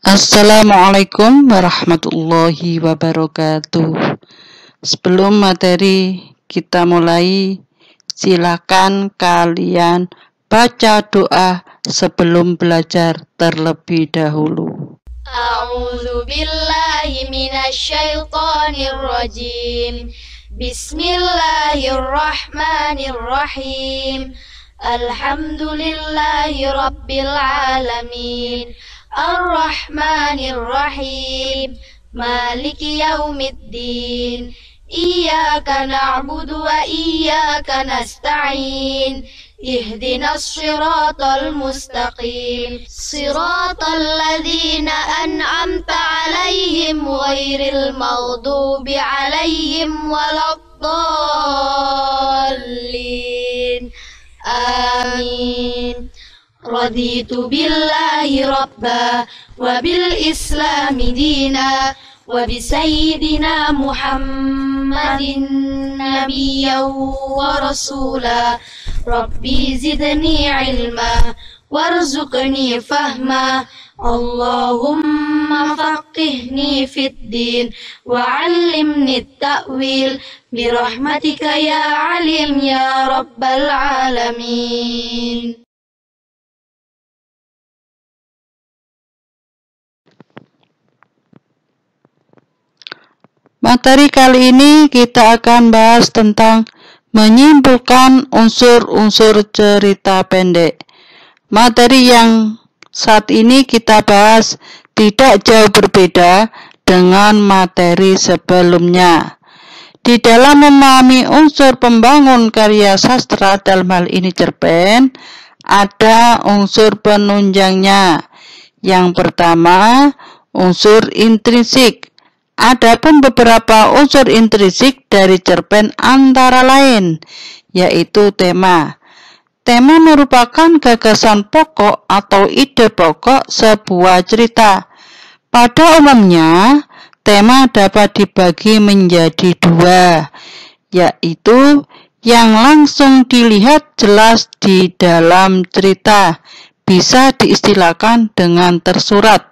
Assalamualaikum warahmatullahi wabarakatuh. Sebelum materi kita mulai, silakan kalian baca doa sebelum belajar terlebih dahulu. A'udzu billahi minasyaitonir rajim. Bismillahirrahmanirrahim. Alhamdulillahi rabbil alamin. Ar-Rahmanir-Rahim, Maliki Yaumiddin, Iyyaka na'budu wa iyyaka nasta'in, Ihdinas siratal mustaqim, Siratal ladzina an'amta 'alaihim ghairil maghdubi 'alaihim waladdallin. Amin. Raditu billahi rabba wa bil islami dina wa bi sayyidina Muhammadin nabiyyan wa rasula. Rabbi zidni ilma warzuqni fahma. Allahumma faqihni fid din wa 'allimni at-ta'wil bi rahmatika ya alim ya rabbal alamin. Materi kali ini kita akan bahas tentang menyimpulkan unsur-unsur cerita pendek. Materi yang saat ini kita bahas tidak jauh berbeda dengan materi sebelumnya. Di dalam memahami unsur pembangun karya sastra, dalam hal ini cerpen, ada unsur penunjangnya. Yang pertama, unsur intrinsik. Adapun beberapa unsur intrinsik dari cerpen antara lain, yaitu tema. Tema merupakan gagasan pokok atau ide pokok sebuah cerita. Pada umumnya, tema dapat dibagi menjadi dua, yaitu yang langsung dilihat jelas di dalam cerita, bisa diistilahkan dengan tersurat,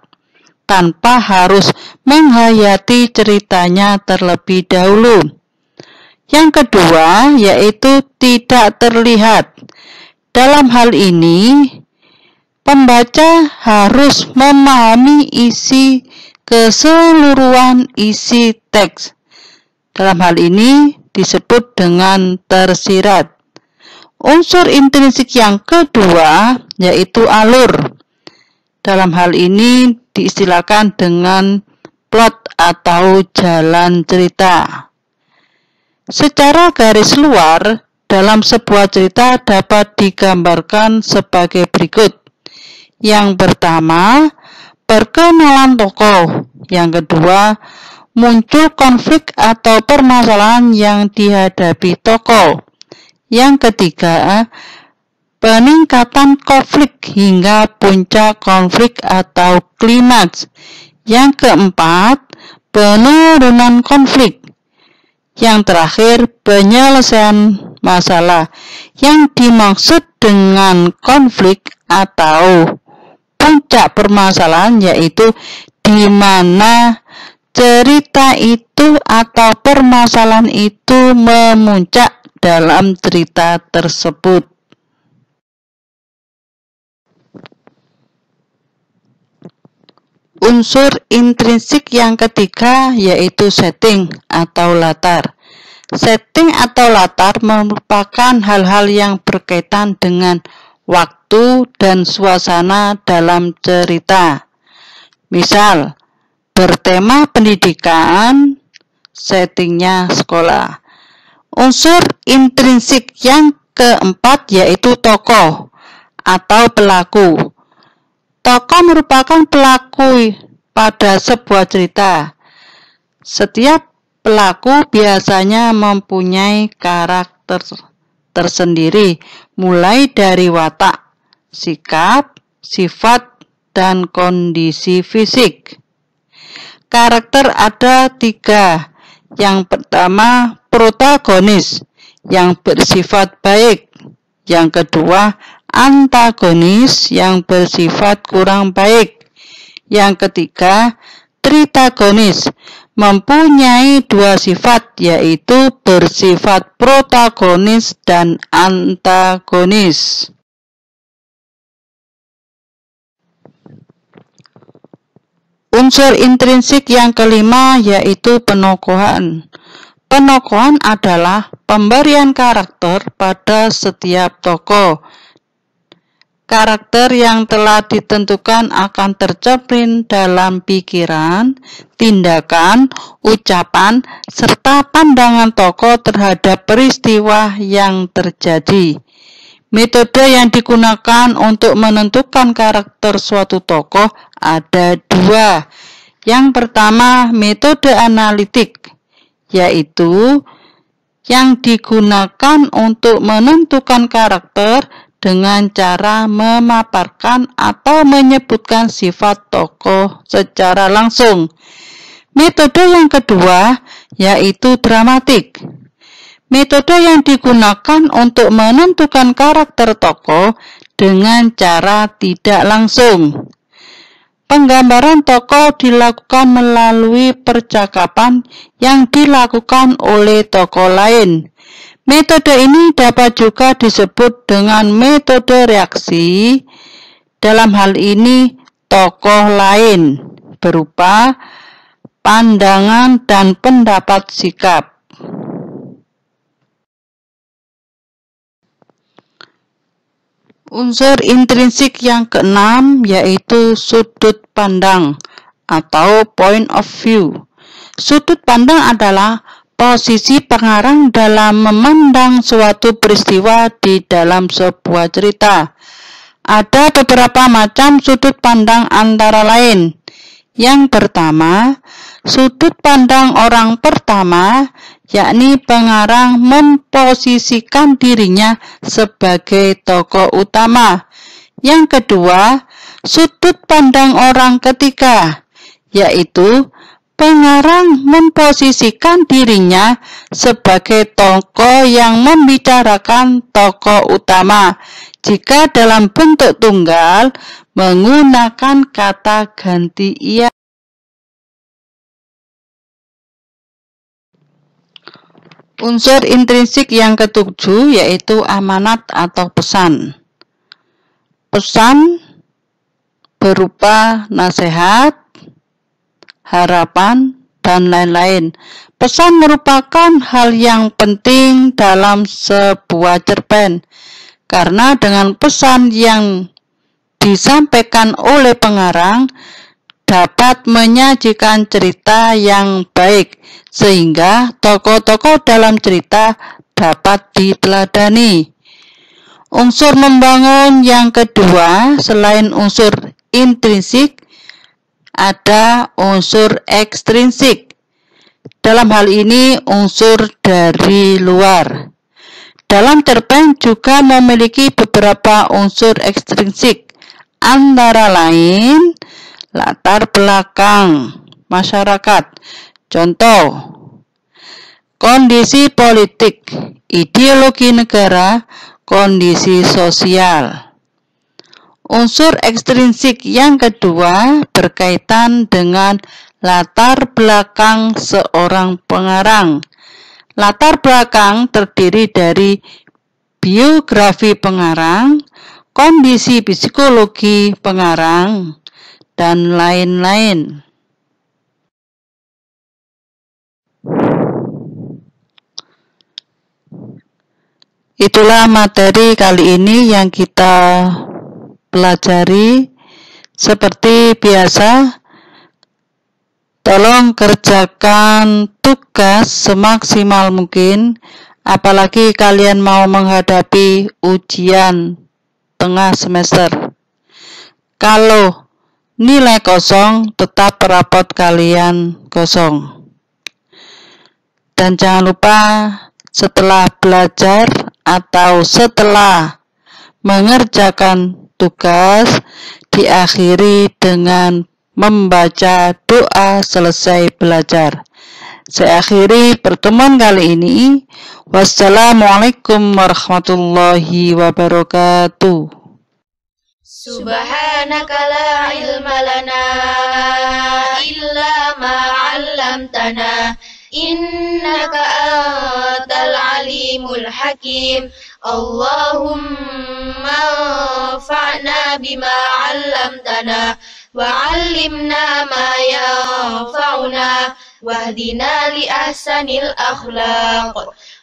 tanpa harus menghayati ceritanya terlebih dahulu. Yang kedua, yaitu tidak terlihat. Dalam hal ini, pembaca harus memahami isi keseluruhan isi teks. Dalam hal ini disebut dengan tersirat. Unsur intrinsik yang kedua, yaitu alur. Dalam hal ini diistilahkan dengan plot atau jalan cerita. Secara garis luar, dalam sebuah cerita dapat digambarkan sebagai berikut. Yang pertama, perkenalan tokoh. Yang kedua, muncul konflik atau permasalahan yang dihadapi tokoh. Yang ketiga, peningkatan konflik hingga puncak konflik atau klimaks. Yang keempat, penurunan konflik. Yang terakhir, penyelesaian masalah. Yang dimaksud dengan konflik atau puncak permasalahan yaitu di mana cerita itu atau permasalahan itu memuncak dalam cerita tersebut. Unsur intrinsik yang ketiga yaitu setting atau latar. Setting atau latar merupakan hal-hal yang berkaitan dengan waktu dan suasana dalam cerita. Misal, bertema pendidikan, settingnya sekolah. Unsur intrinsik yang keempat yaitu tokoh atau pelaku. Tokoh merupakan pelaku pada sebuah cerita. Setiap pelaku biasanya mempunyai karakter tersendiri, mulai dari watak, sikap, sifat, dan kondisi fisik. Karakter ada tiga. Yang pertama, protagonis yang bersifat baik. Yang kedua, antagonis yang bersifat kurang baik. Yang ketiga, tritagonis, mempunyai dua sifat, yaitu bersifat protagonis dan antagonis. Unsur intrinsik yang kelima yaitu penokohan. Penokohan adalah pemberian karakter pada setiap tokoh. Karakter yang telah ditentukan akan tercermin dalam pikiran, tindakan, ucapan, serta pandangan tokoh terhadap peristiwa yang terjadi. Metode yang digunakan untuk menentukan karakter suatu tokoh ada dua. Yang pertama, metode analitik, yaitu yang digunakan untuk menentukan karakter dengan cara memaparkan atau menyebutkan sifat tokoh secara langsung. Metode yang kedua yaitu dramatik. Metode yang digunakan untuk menentukan karakter tokoh dengan cara tidak langsung. Penggambaran tokoh dilakukan melalui percakapan yang dilakukan oleh tokoh lain. Metode ini dapat juga disebut dengan metode reaksi. Dalam hal ini, tokoh lain berupa pandangan dan pendapat sikap. Unsur intrinsik yang keenam yaitu sudut pandang atau point of view. Sudut pandang adalah posisi pengarang dalam memandang suatu peristiwa di dalam sebuah cerita. Ada beberapa macam sudut pandang antara lain. Yang pertama, sudut pandang orang pertama, yakni pengarang memposisikan dirinya sebagai tokoh utama. Yang kedua, sudut pandang orang ketiga, yaitu pengarang memposisikan dirinya sebagai tokoh yang membicarakan tokoh utama. Jika dalam bentuk tunggal, menggunakan kata ganti ia. Unsur intrinsik yang ketujuh yaitu amanat atau pesan. Pesan berupa nasihat, harapan, dan lain-lain. Pesan merupakan hal yang penting dalam sebuah cerpen, karena dengan pesan yang disampaikan oleh pengarang dapat menyajikan cerita yang baik, sehingga tokoh-tokoh dalam cerita dapat diteladani. Unsur membangun yang kedua, selain unsur intrinsik, ada unsur ekstrinsik. Dalam hal ini unsur dari luar. Dalam cerpen juga memiliki beberapa unsur ekstrinsik, antara lain latar belakang masyarakat. Contoh, kondisi politik, ideologi negara, kondisi sosial. Unsur ekstrinsik yang kedua berkaitan dengan latar belakang seorang pengarang. Latar belakang terdiri dari biografi pengarang, kondisi psikologi pengarang, dan lain-lain. Itulah materi kali ini yang kita pelajari. Seperti biasa, tolong kerjakan tugas semaksimal mungkin, apalagi kalian mau menghadapi ujian tengah semester. Kalau nilai kosong, tetap rapot kalian kosong. Dan jangan lupa setelah belajar atau setelah mengerjakan tugas, diakhiri dengan membaca doa selesai belajar. Saya akhiri pertemuan kali ini. Wassalamualaikum warahmatullahi wabarakatuh. Subhanaka la ilma lana illa ma 'allamtana innaka antal alimul hakim. Allahumma anfa'na bima 'allamtana wa 'allimna ma yanfa'una wahdina li ahsanil akhlaq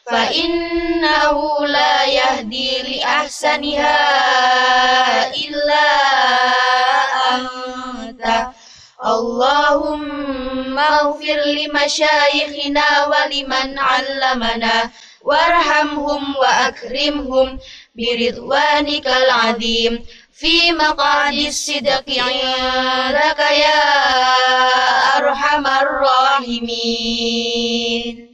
fa innahu la yahdi li ahsaniha illa anta. Allahumma ighfir li masyayikhina wa liman 'allamana warhamhum wa akrimhum biridwanikal 'azim fi maq'adis sidqi 'indaka ya arhamar rahimin.